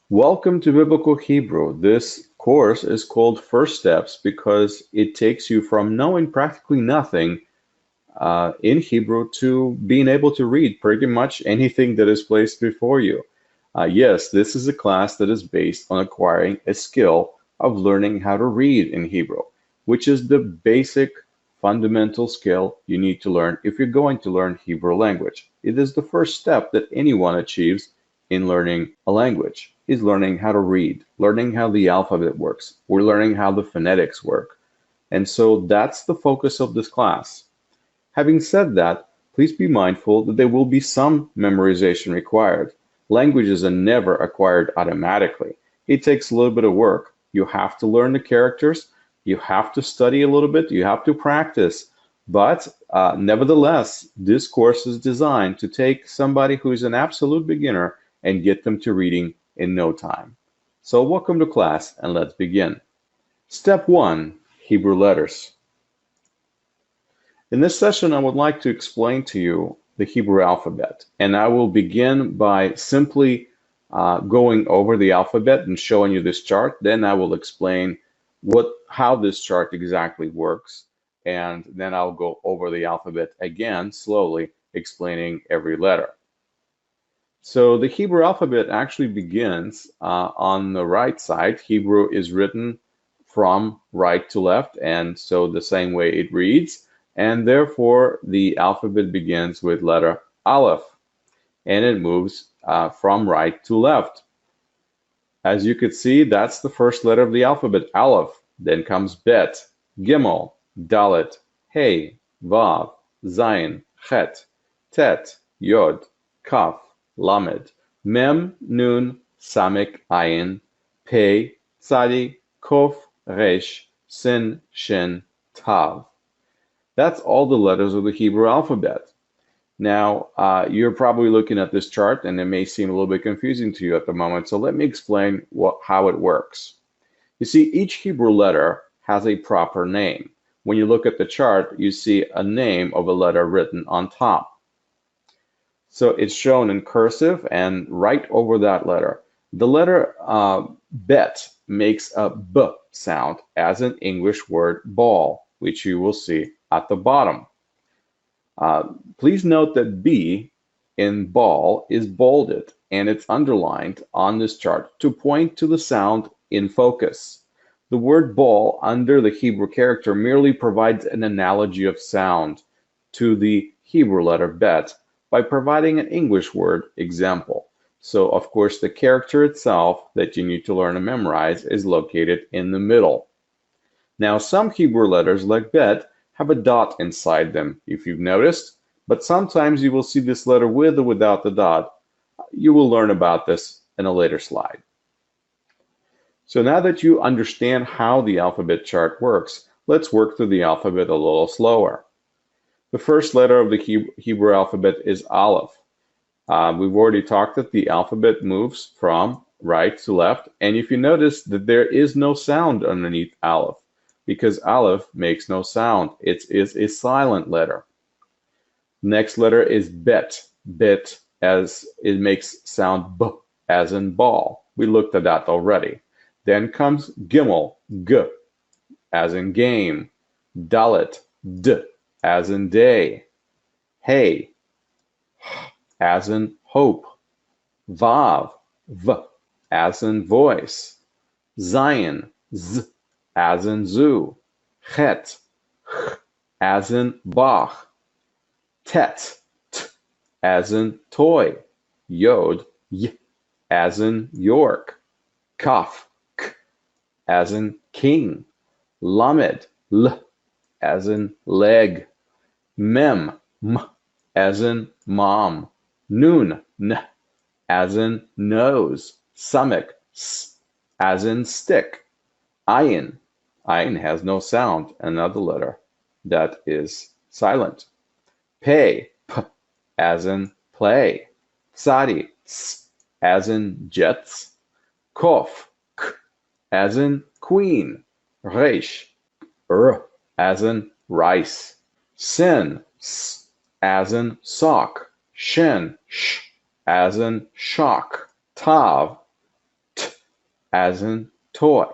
Welcome to Biblical Hebrew. This course is called First Steps because it takes you from knowing practically nothing in Hebrew to being able to read pretty much anything that is placed before you. Yes, this is a class that is based on acquiring a skill of learning how to read in Hebrew, which is the basic fundamental skill you need to learn if you're going to learn Hebrew language. It is the first step that anyone achieves in learning a language, is learning how to read, learning how the alphabet works. We're learning how the phonetics work. And so that's the focus of this class. Having said that, please be mindful that there will be some memorization required. Languages are never acquired automatically. It takes a little bit of work. You have to learn the characters, you have to study a little bit, you have to practice. But nevertheless, this course is designed to take somebody who is an absolute beginner and get them to reading in no time. So welcome to class, and let's begin. Step 1, Hebrew letters. In this session, I would like to explain to you the Hebrew alphabet, and I will begin by simply going over the alphabet and showing you this chart. Then I will explain how this chart exactly works, and then I'll go over the alphabet again slowly, explaining every letter. So the Hebrew alphabet actually begins on the right side. Hebrew is written from right to left, and so the same way it reads. And therefore, the alphabet begins with letter Aleph, and it moves from right to left. As you could see, that's the first letter of the alphabet, Aleph. Then comes Bet, Gimel, Dalet, Hey, Vav, Zayin, Chet, Tet, Yod, Kaf, Lamed, Mem, Nun, Samek, Ayin, Pei, Tzadi, Kof, Resh, Sin, Shin, Tav. That's all the letters of the Hebrew alphabet. Now, you're probably looking at this chart and it may seem a little bit confusing to you at the moment, so let me explain how it works. You see, each Hebrew letter has a proper name. When you look at the chart, you see a name of a letter written on top. So it's shown in cursive and right over that letter. The letter Bet makes a B sound as an English word ball, which you will see at the bottom. Please note that B in ball is bolded and it's underlined on this chart to point to the sound in focus. The word ball under the Hebrew character merely provides an analogy of sound to the Hebrew letter Bet by providing an English word example. So, of course, the character itself that you need to learn and memorize is located in the middle. Now, some Hebrew letters, like Bet, have a dot inside them, if you've noticed, but sometimes you will see this letter with or without the dot. You will learn about this in a later slide. So now that you understand how the alphabet chart works, let's work through the alphabet a little slower. The first letter of the Hebrew alphabet is Aleph. We've already talked that the alphabet moves from right to left, and if you notice that there is no sound underneath Aleph, because Aleph makes no sound. It is a silent letter. Next letter is Bet. Bet as it makes sound B as in ball. We looked at that already. Then comes Gimel, G as in game. Dalet, D as in day. Hey as in hope. Vav, V as in voice. Zayin, Z as in zoo. Chet, Ch as in Bach. Tet, T as in toy. Yod, Y as in York. Kaf, K as in king. Lamed, L as in leg. Mem, M as in mom. Nun, N as in nose. Samek, S as in stick. Ayin, Ayin has no sound, another letter that is silent. Pei, P as in play. Tzadi, Ts as in jets. Kof, K as in queen. Resh, R as in rice. Sin, S as in sock. Shin, Sh as in shock. Tav, T as in toy.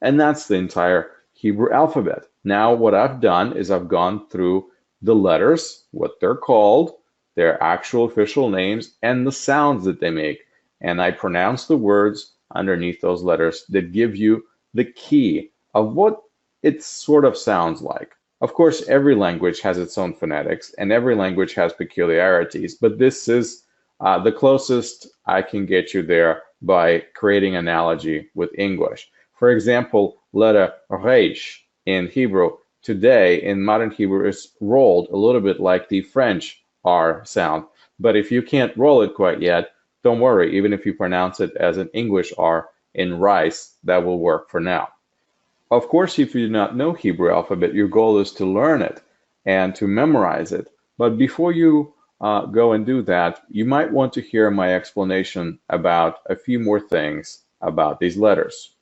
And that's the entire Hebrew alphabet. Now, what I've done is I've gone through the letters, what they're called, their actual official names, and the sounds that they make. And I pronounce the words underneath those letters that give you the key of what it sort of sounds like. Of course, every language has its own phonetics, and every language has peculiarities, but this is the closest I can get you there by creating analogy with English. For example, letter Reish in Hebrew today in modern Hebrew is rolled a little bit like the French R sound. But if you can't roll it quite yet, don't worry. Even if you pronounce it as an English R in rice, that will work for now. Of course, if you do not know Hebrew alphabet, your goal is to learn it and to memorize it. But before you go and do that, you might want to hear my explanation about a few more things about these letters.